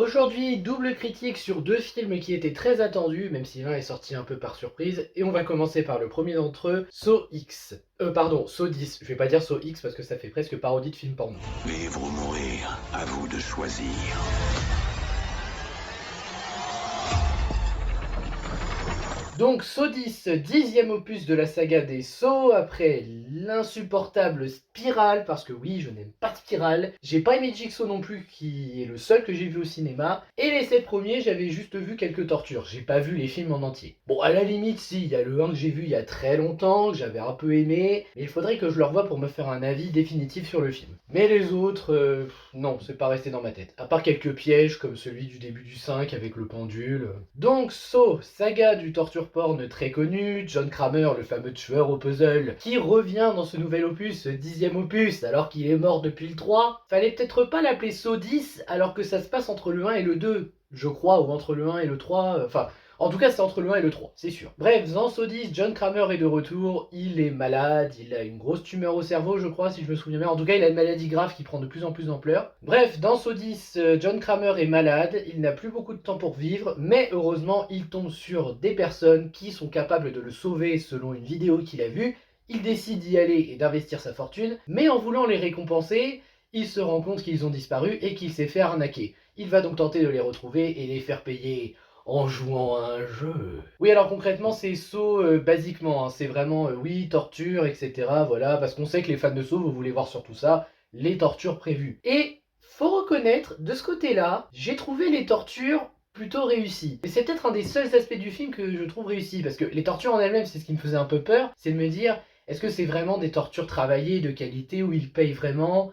Aujourd'hui, double critique sur deux films qui étaient très attendus, même si l'un est sorti un peu par surprise, et on va commencer par le premier d'entre eux, Saw X. Pardon, Saw 10. Je vais pas dire Saw X parce que ça fait presque parodie de film porno. Vivre ou mourir, à vous de choisir. Donc Saw 10, dixième opus de la saga des Saw, après l'insupportable Spirale, parce que oui, je n'aime pas Spirale. J'ai pas aimé Jigsaw non plus, qui est le seul que j'ai vu au cinéma. Et les 7 premiers, j'avais juste vu quelques tortures, j'ai pas vu les films en entier. Bon, à la limite, si, il y a le 1 que j'ai vu il y a très longtemps, que j'avais un peu aimé, mais il faudrait que je le revoie pour me faire un avis définitif sur le film. Mais les autres, non, c'est pas resté dans ma tête. À part quelques pièges, comme celui du début du 5 avec le pendule. Donc Saw, saga du torture porn très connu, John Kramer, le fameux tueur au puzzle, qui revient dans ce nouvel opus, ce 10e opus, alors qu'il est mort depuis le 3. Fallait peut-être pas l'appeler Saw 10, alors que ça se passe entre le 1 et le 2, je crois, ou entre le 1 et le 3, enfin... En tout cas, c'est entre le 1 et le 3, c'est sûr. Bref, dans Saw 10, John Kramer est de retour, il est malade, il a une grosse tumeur au cerveau, je crois, si je me souviens bien. En tout cas, il a une maladie grave qui prend de plus en plus d'ampleur. Bref, dans Saw 10, John Kramer est malade, il n'a plus beaucoup de temps pour vivre, mais heureusement, il tombe sur des personnes qui sont capables de le sauver selon une vidéo qu'il a vue. Il décide d'y aller et d'investir sa fortune, mais en voulant les récompenser, il se rend compte qu'ils ont disparu et qu'il s'est fait arnaquer. Il va donc tenter de les retrouver et les faire payer en jouant à un jeu. Oui, alors concrètement, c'est Saw, basiquement, hein, c'est vraiment, oui, torture, etc. Voilà, parce qu'on sait que les fans de Saw, vous voulez voir surtout ça, les tortures prévues. Et faut reconnaître, de ce côté-là, j'ai trouvé les tortures plutôt réussies. Et c'est peut-être un des seuls aspects du film que je trouve réussi, parce que les tortures en elles-mêmes, c'est ce qui me faisait un peu peur, c'est de me dire, est-ce que c'est vraiment des tortures travaillées, de qualité, où ils payent vraiment ?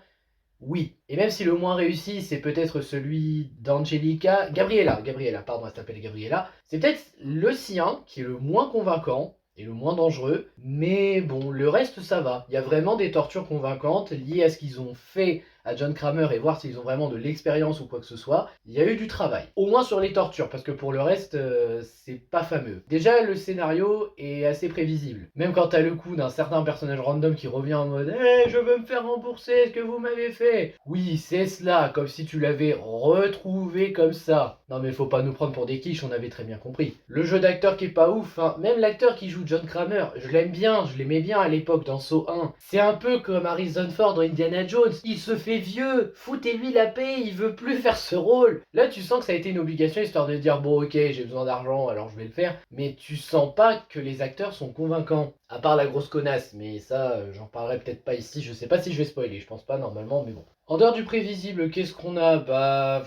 Oui. Et même si le moins réussi, c'est peut-être celui d'Angelica... Gabriella, pardon, elle s'appelle Gabriella. C'est peut-être le sien qui est le moins convaincant et le moins dangereux. Mais bon, le reste, ça va. Il y a vraiment des tortures convaincantes liées à ce qu'ils ont fait à John Kramer et voir s'ils ont vraiment de l'expérience ou quoi que ce soit. Il y a eu du travail. Au moins sur les tortures, parce que pour le reste, c'est pas fameux. Déjà, le scénario est assez prévisible. Même quand t'as le coup d'un certain personnage random qui revient en mode « Hey, je veux me faire rembourser ce que vous m'avez fait !» Oui, c'est cela, comme si tu l'avais retrouvé comme ça. Non mais faut pas nous prendre pour des quiches, on avait très bien compris. Le jeu d'acteur qui est pas ouf, hein. Même l'acteur qui joue John Kramer, je l'aime bien, je l'aimais bien à l'époque dans Saw 1. C'est un peu comme Harrison Ford dans Indiana Jones, il se fait vieux, foutez-lui la paix, il veut plus faire ce rôle. Là tu sens que ça a été une obligation histoire de dire bon ok j'ai besoin d'argent alors je vais le faire, mais tu sens pas que les acteurs sont convaincants. À part la grosse connasse, mais ça j'en parlerai peut-être pas ici, je sais pas si je vais spoiler, je pense pas normalement mais bon. En dehors du prévisible, qu'est-ce qu'on a? Bah...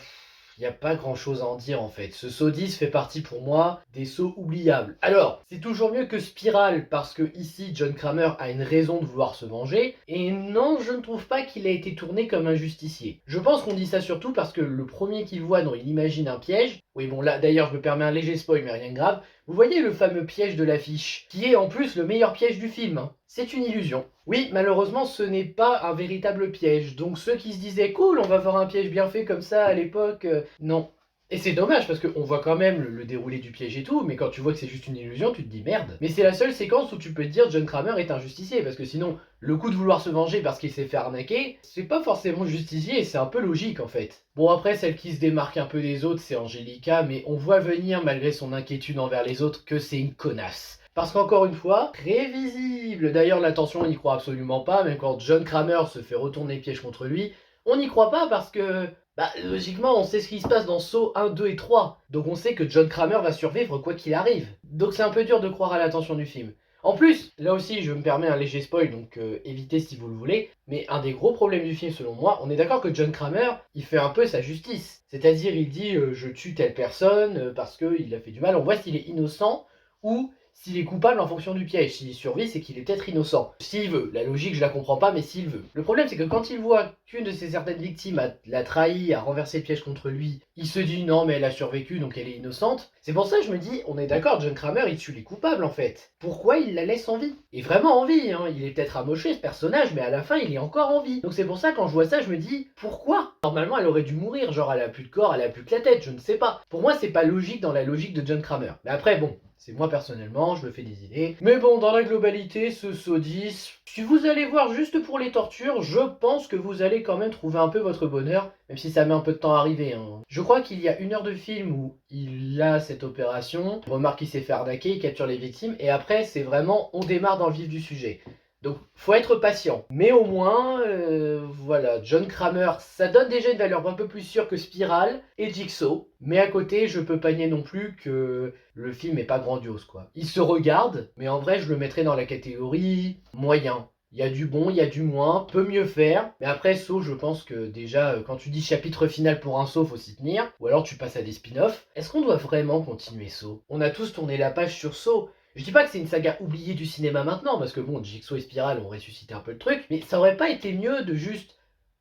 Il n'y a pas grand chose à en dire en fait. Ce Saw 10 fait partie pour moi des sauts oubliables. Alors, c'est toujours mieux que Spiral parce que ici John Kramer a une raison de vouloir se venger. Et non, je ne trouve pas qu'il a été tourné comme un justicier. Je pense qu'on dit ça surtout parce que le premier qu'il voit dont il imagine un piège... Oui bon là d'ailleurs je me permets un léger spoil mais rien de grave. Vous voyez le fameux piège de l'affiche, qui est en plus le meilleur piège du film, hein. C'est une illusion. Oui, malheureusement, ce n'est pas un véritable piège. Donc ceux qui se disaient « Cool, on va faire un piège bien fait comme ça à l'époque non. Et c'est dommage parce qu'on voit quand même le déroulé du piège et tout, mais quand tu vois que c'est juste une illusion, tu te dis merde. Mais c'est la seule séquence où tu peux te dire John Kramer est un justicier, parce que sinon, le coup de vouloir se venger parce qu'il s'est fait arnaquer, c'est pas forcément justifié et c'est un peu logique en fait. Bon après, celle qui se démarque un peu des autres, c'est Angelica, mais on voit venir, malgré son inquiétude envers les autres, que c'est une connasse. Parce qu'encore une fois, prévisible. D'ailleurs, l'attention, on n'y croit absolument pas, même quand John Kramer se fait retourner le piège contre lui, on n'y croit pas parce que... Bah, logiquement, on sait ce qui se passe dans Saw 1, 2 et 3. Donc on sait que John Kramer va survivre quoi qu'il arrive. Donc c'est un peu dur de croire à l'attention du film. En plus, là aussi, je me permets un léger spoil, donc évitez si vous le voulez, mais un des gros problèmes du film, selon moi, on est d'accord que John Kramer, il fait un peu sa justice. C'est-à-dire, il dit je tue telle personne parce qu'il a fait du mal. On voit s'il est innocent ou s'il est coupable en fonction du piège. S'il survit, c'est qu'il est peut-être innocent. S'il veut. La logique, je la comprends pas, mais s'il veut. Le problème, c'est que quand il voit qu'une de ses certaines victimes l'a trahi, a renversé le piège contre lui, il se dit non, mais elle a survécu, donc elle est innocente. C'est pour ça que je me dis, on est d'accord, John Kramer, il tue les coupables, en fait. Pourquoi il la laisse en vie? Et vraiment en vie, hein. Il est peut-être amoché, ce personnage, mais à la fin, il est encore en vie. Donc c'est pour ça, quand je vois ça, je me dis, pourquoi? Normalement, elle aurait dû mourir, genre elle a plus de corps, elle a plus que la tête, je ne sais pas. Pour moi, c'est pas logique dans la logique de John Kramer. Mais après, bon... C'est moi personnellement, je me fais des idées. Mais bon, dans la globalité, ce Saw 10, si vous allez voir juste pour les tortures, je pense que vous allez quand même trouver un peu votre bonheur, même si ça met un peu de temps à arriver. Je crois qu'il y a 1 heure de film où il a cette opération, on remarque qu'il s'est fait arnaquer, il capture les victimes, et après c'est vraiment, on démarre dans le vif du sujet. Donc, faut être patient. Mais au moins, voilà, John Kramer, ça donne déjà une valeur un peu plus sûre que Spiral et Jigsaw. Mais à côté, je peux pas nier non plus que le film est pas grandiose, quoi. Il se regarde, mais en vrai, je le mettrais dans la catégorie moyen. Il y a du bon, il y a du moins, peut mieux faire. Mais après, Saw, je pense que déjà, quand tu dis chapitre final pour un Saw, faut s'y tenir. Ou alors tu passes à des spin-offs. Est-ce qu'on doit vraiment continuer Saw? On a tous tourné la page sur Saw. Je dis pas que c'est une saga oubliée du cinéma maintenant, parce que bon, Jigsaw et Spiral ont ressuscité un peu le truc, mais ça aurait pas été mieux de juste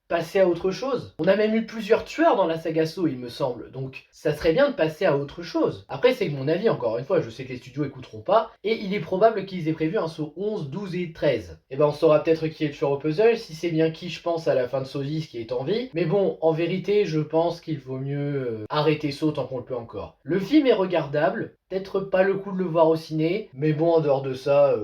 passer à autre chose. On a même eu plusieurs tueurs dans la saga Saw, il me semble, donc ça serait bien de passer à autre chose. Après, c'est mon avis, encore une fois, je sais que les studios écouteront pas, et il est probable qu'ils aient prévu un Saw 11, 12 et 13. Et ben on saura peut-être qui est le tueur au puzzle, si c'est bien qui je pense à la fin de Saw 10 qui est en vie, mais bon, en vérité, je pense qu'il vaut mieux arrêter Saw tant qu'on le peut encore. Le film est regardable, peut-être pas le coup de le voir au ciné, mais bon, en dehors de ça,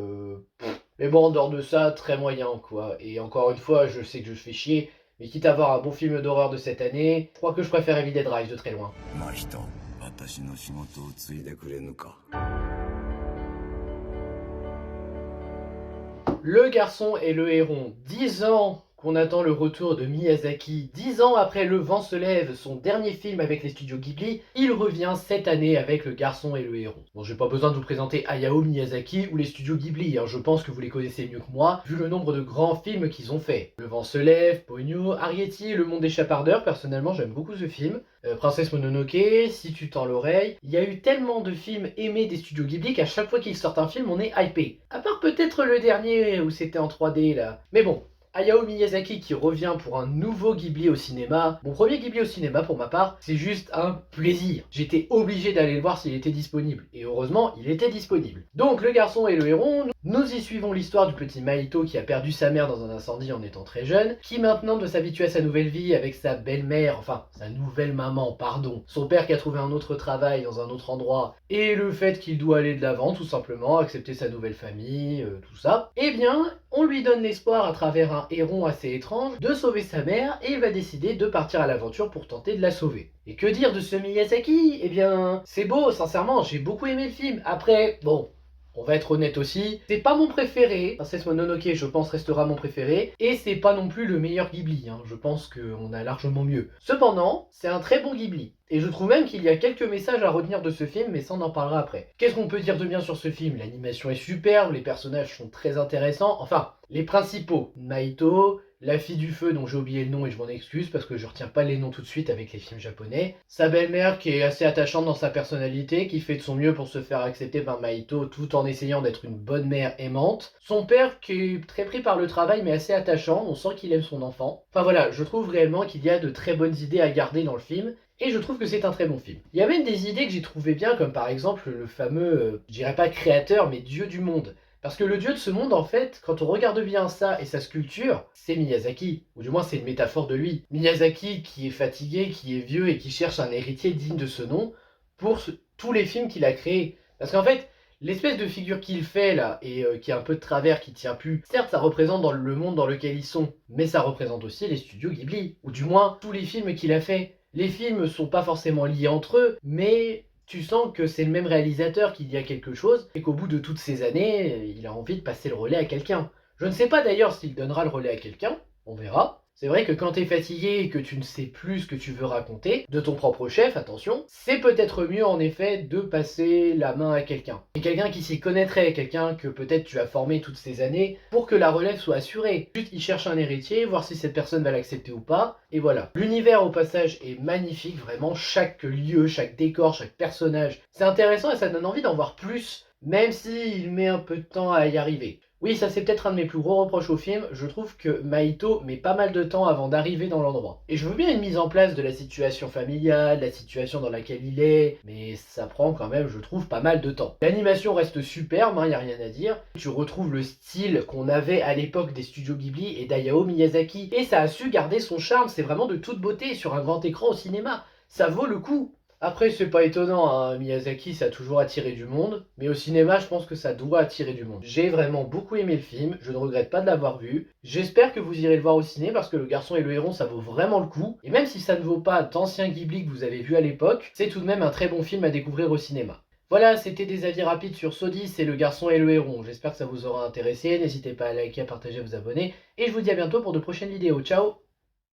très moyen, quoi. Et encore une fois, je sais que je fais chier, mais quitte à voir un bon film d'horreur de cette année, je crois que je préfère Evil Dead Rise de très loin. Le garçon et le héron, 10 ans qu'on attend le retour de Miyazaki, 10 ans après Le Vent se lève, son dernier film avec les studios Ghibli, il revient cette année avec Le garçon et le héron. Bon, j'ai pas besoin de vous présenter Hayao Miyazaki ou les studios Ghibli, je pense que vous les connaissez mieux que moi, vu le nombre de grands films qu'ils ont fait. Le Vent se lève, Ponyo, Arrietty, Le Monde des Chapardeurs, personnellement j'aime beaucoup ce film. Princesse Mononoke, Si tu tends l'oreille, il y a eu tellement de films aimés des studios Ghibli qu'à chaque fois qu'ils sortent un film on est hypé. À part peut-être le dernier où c'était en 3D là. Mais bon, Hayao Miyazaki qui revient pour un nouveau Ghibli au cinéma. Mon premier Ghibli au cinéma pour ma part, c'est juste un plaisir. J'étais obligé d'aller le voir s'il était disponible. Et heureusement, il était disponible. Donc le garçon et le héron, nous y suivons l'histoire du petit Mahito qui a perdu sa mère dans un incendie en étant très jeune, qui maintenant doit s'habituer à sa nouvelle vie avec sa belle-mère, enfin sa nouvelle maman, pardon, son père qui a trouvé un autre travail dans un autre endroit, et le fait qu'il doit aller de l'avant tout simplement, accepter sa nouvelle famille, tout ça. Eh bien, on lui donne l'espoir à travers un héron assez étrange de sauver sa mère et il va décider de partir à l'aventure pour tenter de la sauver. Et que dire de ce Miyazaki? Eh bien, c'est beau, sincèrement, j'ai beaucoup aimé le film. Après, bon, on va être honnête aussi, c'est pas mon préféré. Princesse Mononoke, je pense, restera mon préféré. Et c'est pas non plus le meilleur Ghibli, je pense qu'on a largement mieux. Cependant, c'est un très bon Ghibli. Et je trouve même qu'il y a quelques messages à retenir de ce film, mais ça on en parlera après. Qu'est-ce qu'on peut dire de bien sur ce film? L'animation est superbe, les personnages sont très intéressants. Enfin, les principaux. Mahito, la fille du feu dont j'ai oublié le nom et je m'en excuse parce que je retiens pas les noms tout de suite avec les films japonais. Sa belle-mère qui est assez attachante dans sa personnalité, qui fait de son mieux pour se faire accepter par Mahito tout en essayant d'être une bonne mère aimante. Son père qui est très pris par le travail mais assez attachant, on sent qu'il aime son enfant. Enfin voilà, je trouve réellement qu'il y a de très bonnes idées à garder dans le film. Et je trouve que c'est un très bon film. Il y a même des idées que j'ai trouvées bien, comme par exemple le fameux, je dirais pas créateur, mais dieu du monde. Parce que le dieu de ce monde, en fait, quand on regarde bien ça et sa sculpture, c'est Miyazaki. Ou du moins, c'est une métaphore de lui. Miyazaki qui est fatigué, qui est vieux et qui cherche un héritier digne de ce nom pour tous les films qu'il a créés. Parce qu'en fait, l'espèce de figure qu'il fait là, et qui est un peu de travers, qui tient plus, certes ça représente dans le monde dans lequel ils sont, mais ça représente aussi les studios Ghibli. Ou du moins, tous les films qu'il a fait. Les films sont pas forcément liés entre eux, mais tu sens que c'est le même réalisateur, qu'il y a quelque chose, et qu'au bout de toutes ces années, il a envie de passer le relais à quelqu'un. Je ne sais pas d'ailleurs s'il donnera le relais à quelqu'un, on verra. C'est vrai que quand t'es fatigué et que tu ne sais plus ce que tu veux raconter, de ton propre chef, attention, c'est peut-être mieux en effet de passer la main à quelqu'un. Et quelqu'un qui s'y connaîtrait, quelqu'un que peut-être tu as formé toutes ces années, pour que la relève soit assurée. Juste, il cherche un héritier, voir si cette personne va l'accepter ou pas, et voilà. L'univers au passage est magnifique, vraiment, chaque lieu, chaque décor, chaque personnage. C'est intéressant et ça donne envie d'en voir plus, même s'il met un peu de temps à y arriver. Oui, ça c'est peut-être un de mes plus gros reproches au film, je trouve que Mahito met pas mal de temps avant d'arriver dans l'endroit. Et je veux bien une mise en place de la situation familiale, la situation dans laquelle il est, mais ça prend quand même, je trouve, pas mal de temps. L'animation reste superbe, y a rien à dire. Tu retrouves le style qu'on avait à l'époque des studios Ghibli et d'Hayao Miyazaki, et ça a su garder son charme, c'est vraiment de toute beauté sur un grand écran au cinéma. Ça vaut le coup. Après, c'est pas étonnant, hein, Miyazaki, ça a toujours attiré du monde, mais au cinéma, je pense que ça doit attirer du monde. J'ai vraiment beaucoup aimé le film, je ne regrette pas de l'avoir vu. J'espère que vous irez le voir au ciné parce que Le Garçon et le Héron, ça vaut vraiment le coup. Et même si ça ne vaut pas d'anciens Ghibli que vous avez vus à l'époque, c'est tout de même un très bon film à découvrir au cinéma. Voilà, c'était des avis rapides sur Sodis et Le Garçon et le Héron. J'espère que ça vous aura intéressé. N'hésitez pas à liker, à partager, à vous abonner. Et je vous dis à bientôt pour de prochaines vidéos. Ciao!